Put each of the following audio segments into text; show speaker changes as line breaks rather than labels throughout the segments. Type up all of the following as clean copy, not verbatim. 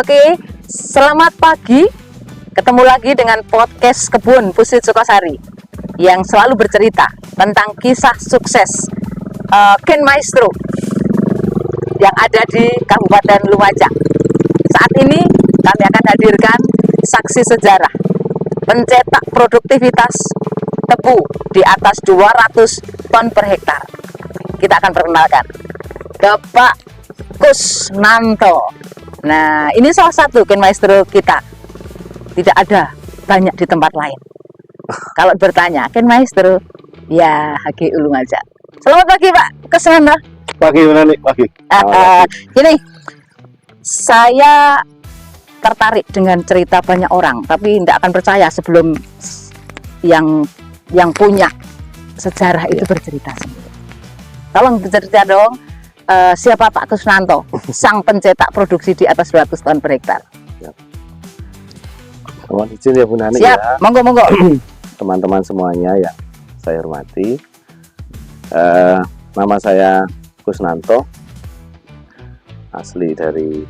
Oke, selamat pagi. Ketemu lagi dengan podcast Kebun Pusit Sukosari yang selalu bercerita tentang kisah sukses Ken Maestro yang ada di Kabupaten Lumajang. Saat ini kami akan hadirkan saksi sejarah pencetak produktivitas tebu di atas 200 ton per hektar. Kita akan perkenalkan Bapak Kusnanto. Nah, ini salah satu Ken Maestro kita. Tidak ada banyak di tempat lain. Kalau bertanya Ken Maestro, ya HGU Lumajang. Selamat pagi Pak Kusnanto.
Pagi, pagi.
Gini, saya tertarik dengan cerita banyak orang, tapi tidak akan percaya sebelum yang punya sejarah itu bercerita sendiri. Tolong bercerita dong. Siapa Pak Kusnanto, sang pencetak produksi di atas 200 ton per hektar?
Mohon izin ya Bu Nani.
Siap,
ya.
monggo.
Teman-teman semuanya yang saya hormati. Nama saya Kusnanto, asli dari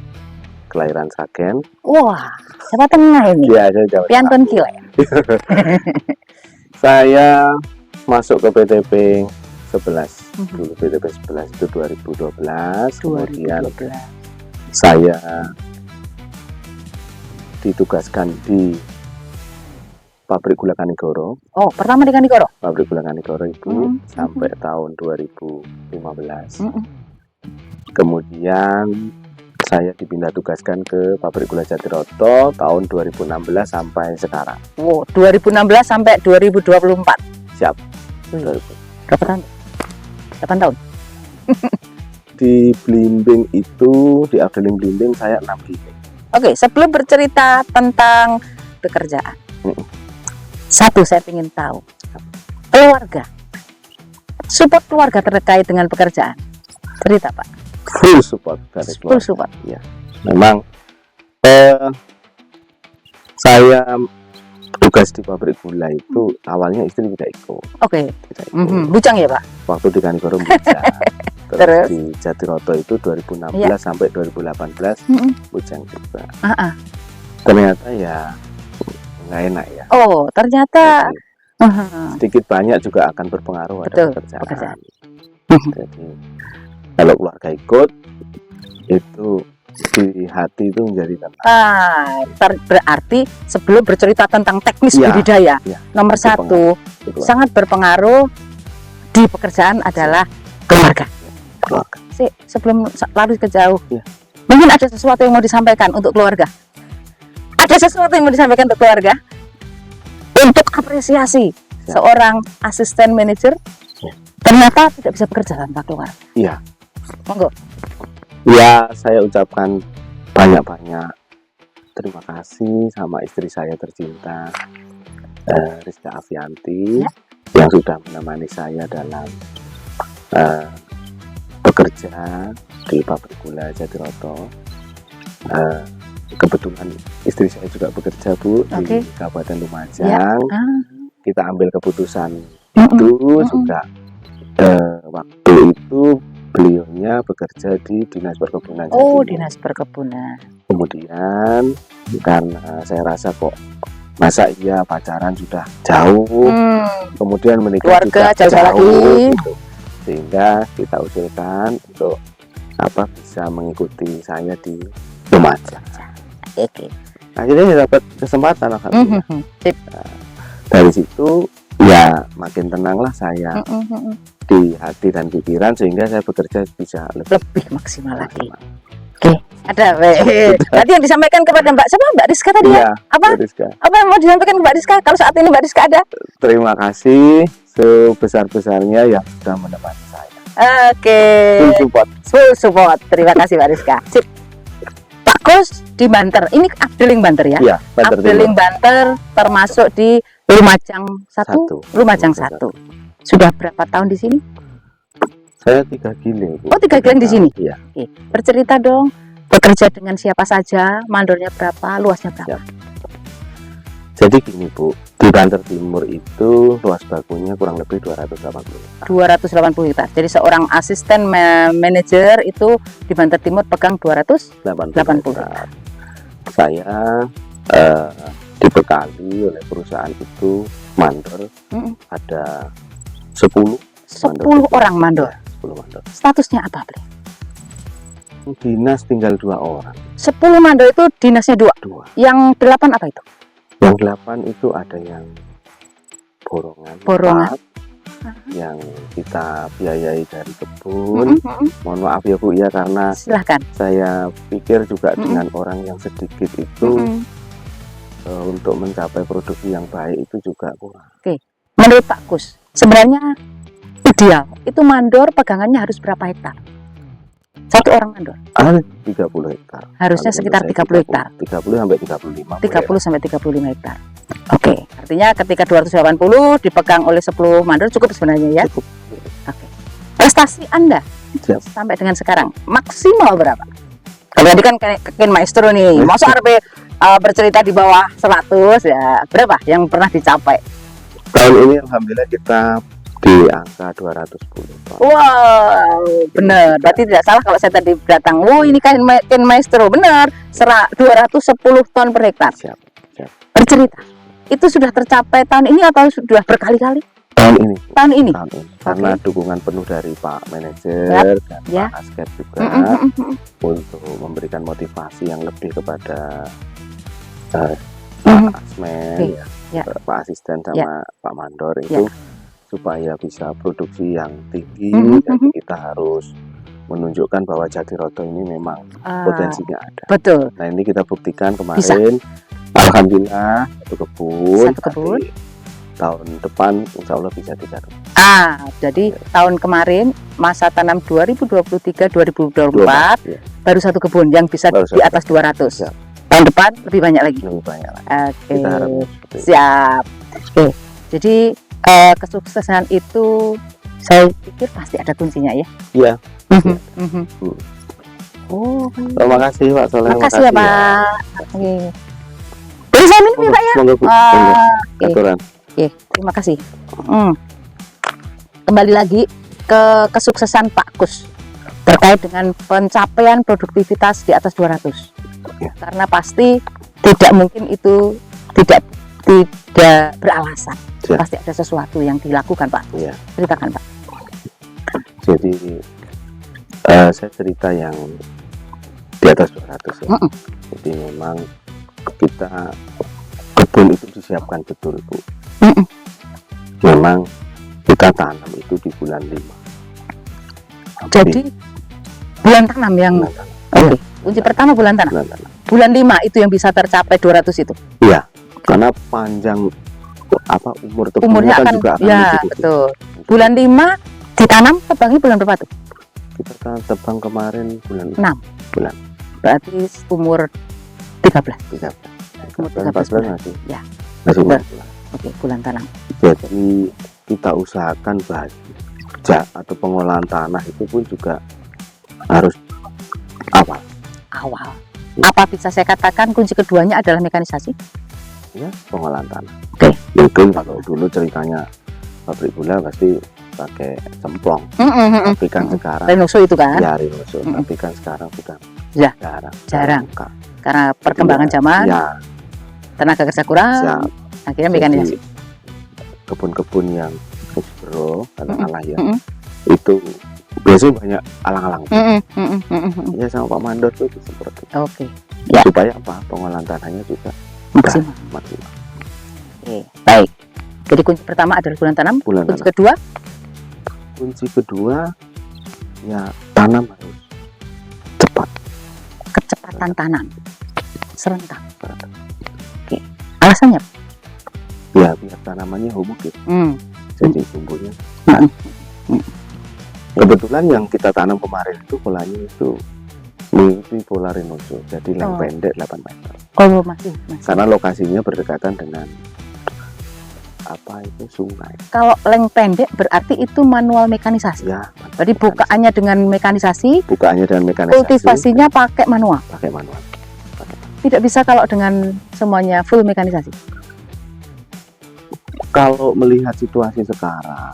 kelahiran Sragen.
Wah, Jawa Tengah ini.
Iya, saya Jawa Tengah.
Piantun Kile.
Saya masuk ke PTP 11. Dulu PTP 11 itu 2012. Kemudian saya ditugaskan di pabrik gula Kanigoro.
Oh, pertama di Kanigoro?
Pabrik gula Kanigoro itu sampai tahun 2015. Kemudian saya dipindah tugaskan ke pabrik gula Jatiroto tahun 2016 sampai sekarang.
Wow, 2016 sampai 2024.
Siap.
Berapa tahun? 8 tahun.
Di Blimbing itu, di Afdeling Blimbing saya 6 blimbing.
Oke, sebelum bercerita tentang pekerjaan, satu saya ingin tahu, keluarga, support keluarga terkait dengan pekerjaan. Cerita Pak.
Full support dari keluarga.
Full support.
Ya. Memang saya tugas di pabrik gula itu awalnya istri tidak ikut.
Oke.
Tidak ikut.
Bujang ya Pak?
Waktu di Kanigoro bujang. Terus di Jatiroto itu 2016 sampai 2018 bujang juga. Ternyata ya nggak enak ya.
Oh, ternyata
jadi, sedikit banyak juga akan berpengaruh pada pekerjaan. Jadi kalau keluarga ikut itu di hati itu menjadi tenang.
Berarti sebelum bercerita tentang teknis budidaya, nomor satu sangat berpengaruh di pekerjaan adalah keluarga. Sebelum lari ke jauh, mungkin ada sesuatu yang mau disampaikan untuk keluarga. Ada sesuatu yang mau disampaikan untuk keluarga untuk apresiasi seorang asisten manajer ternyata tidak bisa bekerja tanpa keluarga.
Iya.
Monggo.
Ya, saya ucapkan banyak-banyak terima kasih sama istri saya tercinta, Rizka Afianti, yang sudah menemani saya dalam bekerja di pabrik gula Jatiroto. Kebetulan istri saya juga bekerja Bu di Kabupaten Lumajang. Kita ambil keputusan itu juga waktu itu. Beliaunya bekerja di Dinas Perkebunan.
Oh, Dinas Perkebunan.
Kemudian karena saya rasa kok masa iya pacaran sudah jauh, kemudian menikah
keluarga
juga jauh
lagi.
gitu. Sehingga kita usulkan untuk bisa mengikuti saya di Lumajang. Akhirnya saya dapat kesempatan alhamdulillah. Dari situ ya makin tenanglah saya di hati dan pikiran sehingga saya bekerja bisa lebih
maksimal lagi. Oke, ada tadi yang disampaikan kepada Mbak siapa? Mbak Rizka tadi ya? Apa yang mau disampaikan ke Mbak Rizka kalau saat ini Mbak Rizka ada?
Terima kasih sebesar-besarnya yang sudah menemani saya.
Oke. Full support. Terima kasih Mbak Rizka. Sip. Pak Kus di Banter. Ini Afdeling Banter ya?
Iya,
Afdeling Banter termasuk di Lumajang 1. Lumajang 1. Sudah berapa tahun di sini?
Saya 3 giling.
Oh, 3 giling di sini?
Iya.
Oke. Bercerita dong, bekerja dengan siapa saja, mandornya berapa, luasnya berapa?
Jadi gini Bu, di Banter Timur itu luas bakunya kurang lebih 280
hektar. Jadi seorang asisten manajer itu di Banter Timur pegang 280 hektar.
saya dibekali oleh perusahaan itu mandor ada 10
orang mandor.
10 mandor.
Statusnya apa, Bre?
Dinas tinggal 2 orang.
10 mandor itu dinasnya 2. Yang 8 apa itu?
Yang 8 itu ada yang borongan. 4, yang kita biayai dari kebun. Mohon maaf ya Bu ya, karena
Silahkan.
saya pikir juga dengan orang yang sedikit itu untuk mencapai produksi yang baik itu juga kurang.
Oke. Menurut Pak Kus, sebenarnya ideal itu mandor pegangannya harus berapa hektar? Satu orang mandor?
30 hektar.
Harusnya sekitar 30 hektar.
30 sampai 35.
30 sampai 35 hektar. Oke. Artinya ketika 280 dipegang oleh 10 mandor cukup sebenarnya ya?
Cukup.
Oke. Prestasi Anda sampai dengan sekarang maksimal berapa? Kalau tadi kan Ken Maestro nih, masa RP bercerita di bawah 100 ya, berapa yang pernah dicapai?
Tahun ini alhamdulillah kita di angka 210 ton.
Wow, benar. Berarti tidak salah kalau saya tadi datang. Oh, ini kan Ken Maestro, benar. 210 ton per hektar.
Siap.
Bercerita. Itu sudah tercapai tahun ini atau sudah berkali-kali?
Tahun ini.
Tahun ini.
Karena dukungan penuh dari Pak Manajer dan Pak Askep juga untuk memberikan motivasi yang lebih kepada Pak Asmen, Pak Asisten sama Pak Mandor itu supaya bisa produksi yang tinggi. Jadi kita harus menunjukkan bahwa Jatiroto ini memang potensinya ada.
Betul.
Nah, ini kita buktikan kemarin. Alhamdulillah satu kebun. Tahun depan insya Allah bisa 3 kebun.
Jadi tahun kemarin masa tanam 2023-2024 baru 1 kebun yang bisa di atas 200. Tahun depan lebih banyak lagi. Oke. Siap. Oke. Jadi kesuksesan itu saya pikir pasti ada kuncinya ya.
Iya.
Oh.
Terima kasih Pak Soleh.
Terima kasih ya Pak. Oke. Boleh saya minum ya Pak ya? Oke, terima kasih. Kembali lagi ke kesuksesan Pak Kus terkait dengan pencapaian produktivitas di atas 200. Karena pasti tidak mungkin itu tidak beralasan. Pasti ada sesuatu yang dilakukan Pak. Ceritakan Pak.
Jadi saya cerita yang di atas 200 ya. Jadi memang kita kebun itu disiapkan betul Bu. Memang kita tanam itu di bulan 5.
Jadi bulan tanam yang kunci pertama bulan tanam. Bulan 5 itu yang bisa tercapai 200 itu.
Iya. Karena panjang umurnya kan juga akan
betul. Bulan 5 ditanam, tebangnya bulan berapa tuh?
Kita tebang kemarin bulan
6. Berarti umur 13. Umur 13 bulan. Masih bulan. Oke, bulan tanam.
Jadi kita usahakan atau pengolahan tanah itu pun juga harus awal. Apa bisa saya katakan kunci keduanya adalah mekanisasi? Ya, pengolahan tanah. Mungkin kalau dulu ceritanya pabrik gula pasti pakai semplong. Tapi kan sekarang Renoso itu kan? Ya, Renoso. Tapi kan sekarang sudah jarang. Karena perkembangan zaman, tenaga kerja kurang, akhirnya mekanisasi. Kebun-kebun yang bro, alang-alang ya, itu biasanya banyak alang-alang. Ya sama Pak Mandor itu seperti itu. Supaya apa? Pengolahan tanahnya juga maksimal. Baik. Jadi kunci pertama adalah bulan tanam. Kunci kedua? Kunci kedua ya tanam harus cepat. Kecepatan tanam serentak. Alasannya? Ya biar tanamannya homogen. Jadi tumbuhnya. Kebetulan yang kita tanam kemarin itu polanya itu mengikuti pola Renoso. Jadi leng pendek 8 meter. Masih. Karena lokasinya berdekatan dengan sungai. Kalau leng pendek berarti itu manual mekanisasi. Ya. Jadi bukaannya dengan mekanisasi. Kultivasinya pakai manual. Tidak bisa kalau dengan semuanya full mekanisasi. Kalau melihat situasi sekarang,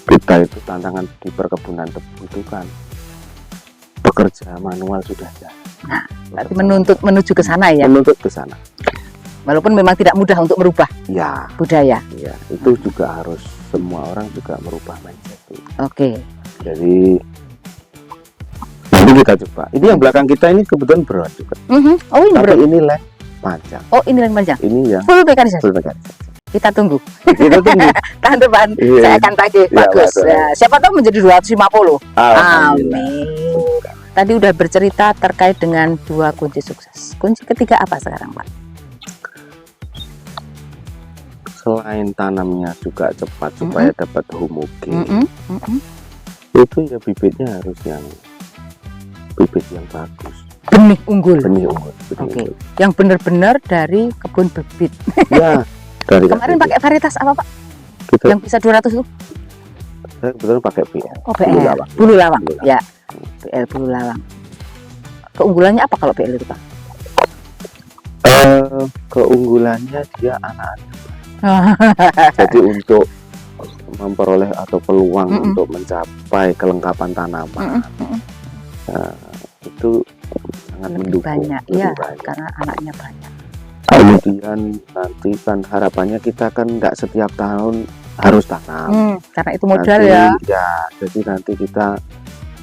kita itu tantangan di perkebunan tebu itu kan bekerja manual sudah jarang.
Nah, berarti menuntut menuju ke sana ya.
Menuntut ke sana.
Walaupun memang tidak mudah untuk merubah
Ya,
budaya.
ya, itu juga harus semua orang juga merubah mindset itu.
Oke.
Jadi nanti kita coba. Ini yang belakang kita ini kebetulan berat juga.
Oh ini
Tapi
berat.
ini lem panjang.
Oh ini yang panjang.
Ini yang
Full mekanisasi.
full mekanisasi.
Kita tunggu.
Kita tunggu.
Tahun depan
Iya.
saya akan tagih
Ya,
bagus.
betul.
Ya, siapa tahu menjadi 250.
Alhamdulillah.
Amin. Tadi udah bercerita terkait dengan 2 kunci sukses. Kunci ketiga apa sekarang, Pak?
Selain tanamnya juga cepat supaya dapat homogen, itu ya bibitnya harus yang bibit yang bagus.
Benih unggul.
Benih unggul. benih
Oke.
unggul.
Yang benar-benar dari kebun bibit.
Ya, dari
Kemarin
bibit.
pakai varietas apa, Pak?
Kita
Yang bisa 200 itu?
saya kebetulan pakai BL.
Oh,
Bulu
BL.
lawang.
Bulu lawang.
Bulu lawang.
Ya. BL bulu lawang. Keunggulannya apa kalau BL itu, Pak?
Keunggulannya dia anak-anak. Jadi untuk memperoleh atau peluang untuk mencapai kelengkapan tanaman itu sangat
Lebih
mendukung.
banyak,
lebih
ya,
banyak.
karena anaknya banyak.
Kemudian nanti kan harapannya kita kan tidak setiap tahun harus tanam.
Karena itu modal
Nanti,
ya.
ya. Jadi nanti kita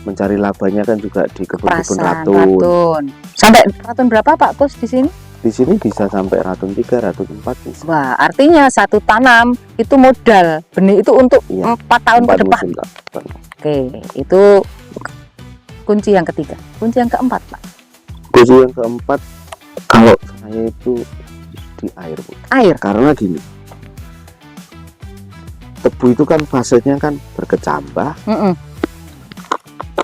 mencari labanya kan juga di kebun-kebun
Perasan,
ratun.
ratun. Sampai ratun berapa, Pak Kus di sini?
Di sini bisa sampai ratun 3, ratun 4 bisa.
Wah, artinya satu tanam itu modal benih itu untuk
Iya,
4 tahun ke
4
depan.
musim depan.
Oke, itu kunci yang ketiga. Kunci yang keempat, Pak.
Kunci yang keempat, kalau saya itu di air, Bu.
Air.
Karena gini, tebu itu kan fasenya kan berkecambah,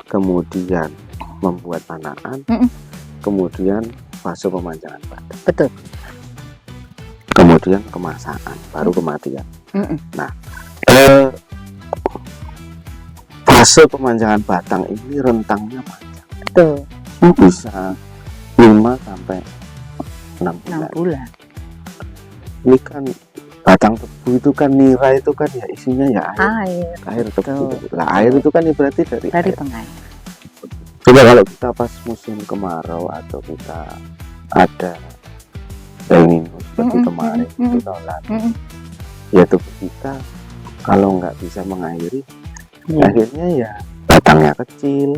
kemudian membuat anakan, kemudian fase pemanjangan badan,
Betul.
kemudian kemasakan, baru kematian. Nah, fase pemanjangan batang ini rentangnya panjang.
Betul.
Bisa 5 sampai 6
6
bulan.
bulan.
Ini kan batang tebu itu kan nira itu kan ya isinya ya
Air
air tebu.
betul.
Lah air itu kan berarti dari
dari
air.
pengair.
Coba kalau kita pas musim kemarau atau kita ada El Nino seperti kemarin itu tahun lalu, ya tubuh kita kalau nggak bisa mengairi, akhirnya ya batangnya kecil,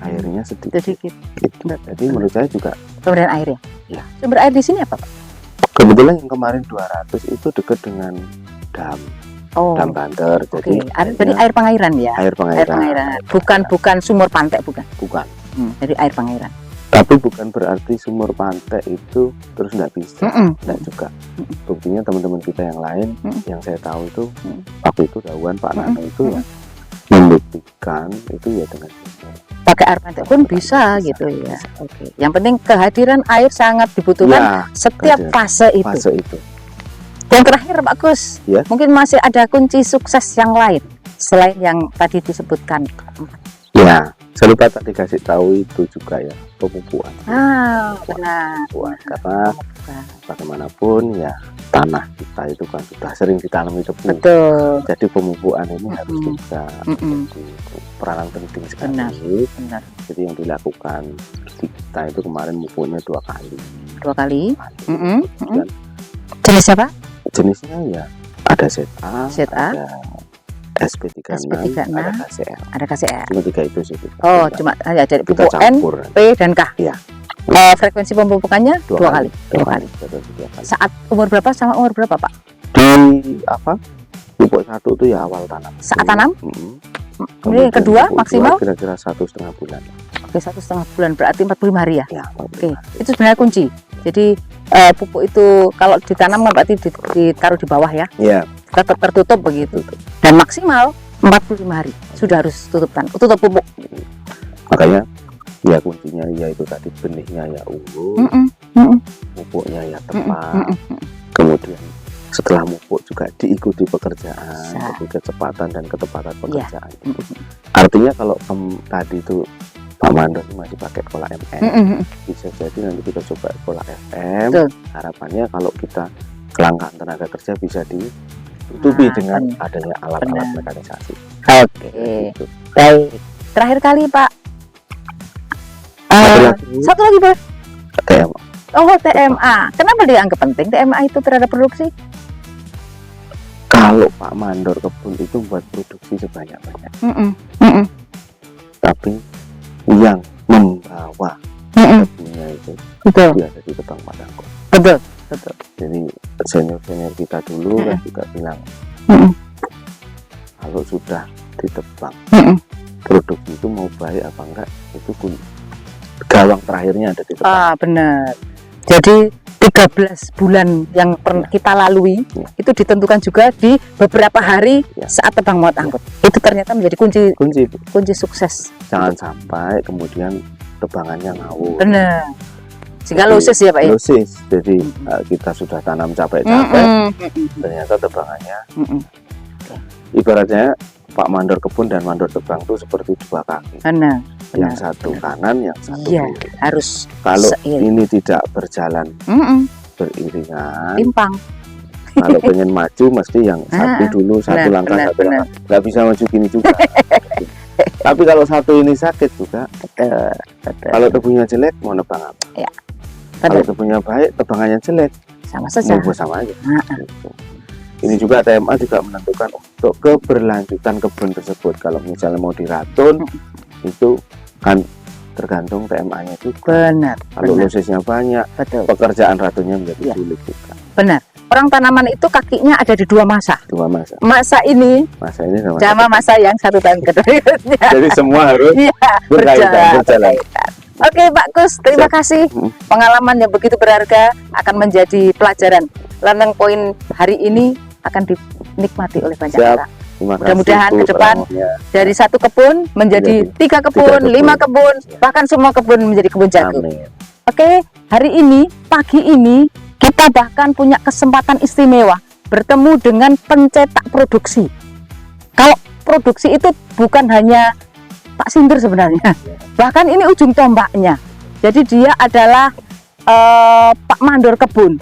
airnya sedikit.
Sedikit.
Gitu. Jadi menurut saya juga
Kemudian air ya.
Ya.
Sumber air di sini apa, Pak?
kebetulan yang kemarin 200 itu dekat dengan dam
Oh.
dam Banter.
Oke,
Jadi
dari air pengairan ya.
air
Air
pengairan.
pengairan. Bukan sumur pantai, bukan.
Bukan.
Dari air pengairan.
Tapi bukan berarti sumur pantai itu terus nggak bisa. Nggak juga. Buktinya teman-teman kita yang lain yang saya tahu itu waktu itu Dawan Pak Nano itu ya membuktikan itu ya dengan sumur.
Pakai air pantai pun bisa gitu ya. Oke. Yang penting kehadiran air sangat dibutuhkan
Ya,
setiap
kehadiran
fase itu.
fase itu.
Yang terakhir, Pak Gus,
Ya.
mungkin masih ada kunci sukses yang lain selain yang tadi disebutkan.
Ya, saya lupa tadi kasih tahu itu juga ya, pemupukan.
Benar.
Pemupukan. Karena bagaimanapun ya tanah kita itu kan sudah sering ditanami tebu.
Betul.
Jadi pemupukan ini harus bisa menjadi peranan penting sekali.
Benar.
Jadi yang dilakukan kita itu kemarin mupuknya 2 kali.
2 kali.
Dan
Jenis apa?
jenisnya ya ada ZA,
ZA,
ada SP36,
SP36,
ada KCR.
ada KCR.
Cuma 3 itu sih.
Oh, cuma hanya dari
kita
pupuk N,
campur.
P, dan K.
Iya.
Frekuensi pemupukannya 2 kali. 2 kali.
Dua kali.
Saat umur berapa sama umur berapa, Pak?
Di apa? Pupuk 1 itu ya awal tanam.
Saat tanam?
Kemudian
Ini kedua
pupuk
maksimal?
2 kira-kira 1,5 bulan.
Oke, 1,5 bulan berarti 45 hari ya.
Ya,
Oke, itu sebenarnya kunci. Jadi pupuk itu kalau ditanam kan berarti ditaruh di bawah ya,
Iya.
tetap tertutup begitu. Dan maksimal 45 hari sudah harus tutup pupuk.
Makanya ya kuncinya ya itu tadi benihnya ya unggul, pupuknya ya tepat. Kemudian setelah mupuk juga diikuti pekerjaan, jadi kecepatan dan ketepatan pekerjaan. Artinya kalau tadi itu Pak Mando masih pakai pola MM, bisa jadi nanti kita coba pola FM. Harapannya kalau kita kelangkaan tenaga kerja bisa ditutupi dengan adanya alat-alat mekanisasi.
Oke, baik. Terakhir kali Pak, Satu lagi Bos.
TMA.
Oh, TMA. Kenapa dianggap penting TMA itu terhadap produksi?
Kalau Pak Mandor Kebun itu buat produksi sebanyak-banyak, tapi yang membawa kebunnya itu
Betul.
dia ada di Tebang Madangkot.
Betul.
Jadi senior kita dulu kan juga bilang, kalau sudah ditebang, produksi itu mau baik apa enggak, itu gawang terakhirnya ada di Tebang.
Benar. Jadi 13 bulan yang kita lalui itu ditentukan juga di beberapa hari saat tebang muat angkut. Itu ternyata menjadi kunci sukses.
Jangan sampai kemudian tebangannya ngawur.
Benar. Sehingga losis ya Pak ya.
Losis. Jadi kita sudah tanam capek-capek, ternyata tebangannya. Ibaratnya Pak Mandor Kebun dan Mandor Tebang itu seperti dua kaki.
Benar.
Yang satu kanan, yang satu kiri.
Harus.
Kalau ini tidak berjalan beriringan,
timpang.
kalau pengen maju mesti yang satu dulu, satu langkah. Nggak bisa maju gini juga. Tapi kalau satu ini sakit juga, kalau tebunya jelek mau nebang apa?
Ya.
Kalau tebunya baik, tebangannya jelek,
sama saja.
Sama aja. Gitu. Ini juga TMA juga menentukan untuk keberlanjutan kebun tersebut. Kalau misalnya mau diratun, itu kan tergantung TMA-nya juga.
Benar.
Kalau losisnya banyak, pekerjaan ratunnya menjadi sulit juga.
Benar. Orang tanaman itu kakinya ada di dua masa. Masa ini sama masa yang 1 tahun kedua.
Jadi semua harus berjalan.
Oke Pak Kus, terima kasih. Pengalaman yang begitu berharga akan menjadi pelajaran. Learning point hari ini akan dinikmati oleh banyak orang. Mudah-mudahan ke depan dari 1 kebun menjadi 3 kebun, 5 kebun, bahkan semua kebun menjadi kebun jagung. Oke, hari ini, pagi ini kita bahkan punya kesempatan istimewa bertemu dengan pencetak produksi. Kalau produksi itu bukan hanya Pak Sindur sebenarnya, bahkan ini ujung tombaknya. Jadi dia adalah Pak Mandor Kebun.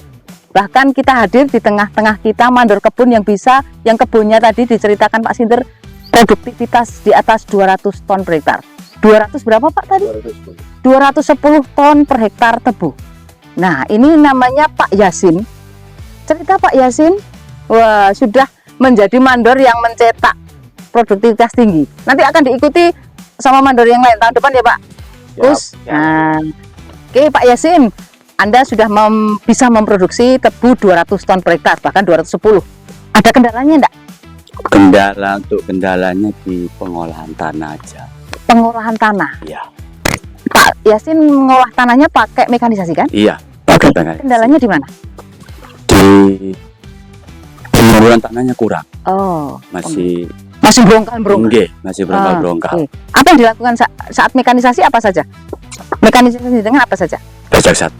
Bahkan kita hadir di tengah-tengah kita Mandor Kebun yang kebunnya tadi diceritakan Pak Sindur produktivitas di atas 200 ton per hektar. 200 berapa Pak tadi? 210 ton per hektar tebu. Nah, ini namanya Pak Yasin. Cerita Pak Yasin, wah, sudah menjadi mandor yang mencetak produktivitas tinggi. Nanti akan diikuti sama mandor yang lain tahun depan ya Pak. Nah, oke Pak Yasin, Anda sudah bisa memproduksi tebu 200 ton per hektar, bahkan 210. Ada kendalanya enggak?
Kendalanya di pengolahan tanah aja.
Pengolahan tanah?
Iya.
Pak Yasin mengolah tanahnya pakai mekanisasi kan?
Iya.
Kendalanya di mana?
Di pemburuan tanahnya kurang. Masih
berongkal.
Masih berongkal.
Apa yang dilakukan saat mekanisasi apa saja? Mekanisasi dengan apa saja?
Bajak 1,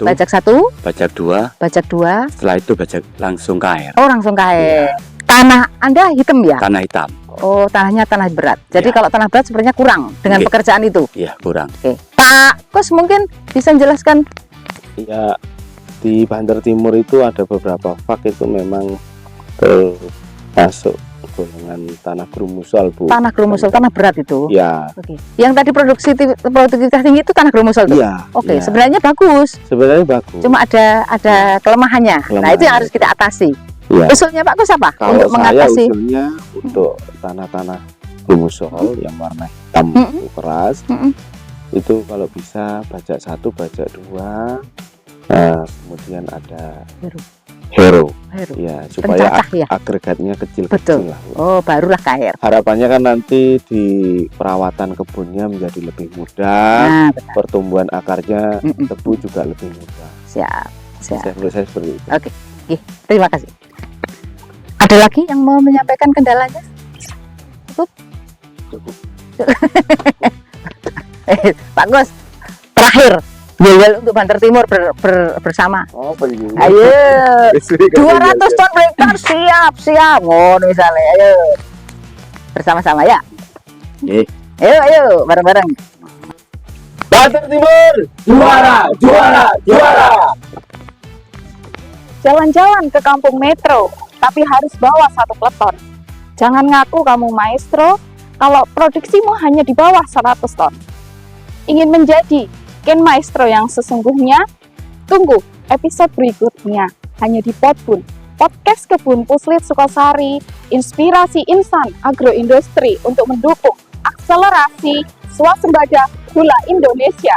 bajak 2, setelah itu bajak langsung ke air.
Oh, langsung ke air. Tanah Anda hitam ya?
Tanah hitam.
Oh, tanahnya tanah berat. Jadi kalau tanah berat sebenarnya kurang dengan pekerjaan itu.
Iya, kurang.
Pak Kus mungkin bisa menjelaskan?
Ya, di Banter Timur itu ada beberapa fak itu memang termasuk golongan tanah grumusol, Bu.
Tanah grumusol, tanah berat itu.
Ya.
Yang tadi produktivitas tinggi itu tanah grumusol tuh.
Iya.
Sebenarnya bagus. Cuma ada kelemahannya. Nah, itu yang harus kita atasi.
Ya.
Usulnya Pak Kus apa?
Kalau
untuk mengatasi?
Usulnya untuk tanah-tanah grumusol yang warna hitam keras, itu kalau bisa bajak 1, bajak 2, kemudian ada hero. Ya, supaya agregatnya kecil-kecil lah.
Oh, barulah ke air.
Harapannya kan nanti di perawatan kebunnya menjadi lebih mudah, pertumbuhan akarnya tebu juga lebih mudah.
Siap.
Menurut saya seperti itu.
Oke, terima kasih. Ada lagi yang mau menyampaikan kendalanya? Cukup. Pak Gus, terakhir yel untuk Banter Timur bersama. Ayo, 200 ton per hektar, siap. Ngono misalnya, ayo bersama-sama ya. Ayo, bareng-bareng.
Banter Timur, juara.
Jalan-jalan ke kampung metro, tapi harus bawa 1 peleton. Jangan ngaku kamu maestro kalau produksimu hanya di bawah 100 ton. Ingin menjadi Ken Maestro yang sesungguhnya? Tunggu episode berikutnya hanya di Podbun, podcast kebun Puslit Sukosari, inspirasi insan agroindustri untuk mendukung akselerasi swasembada gula Indonesia.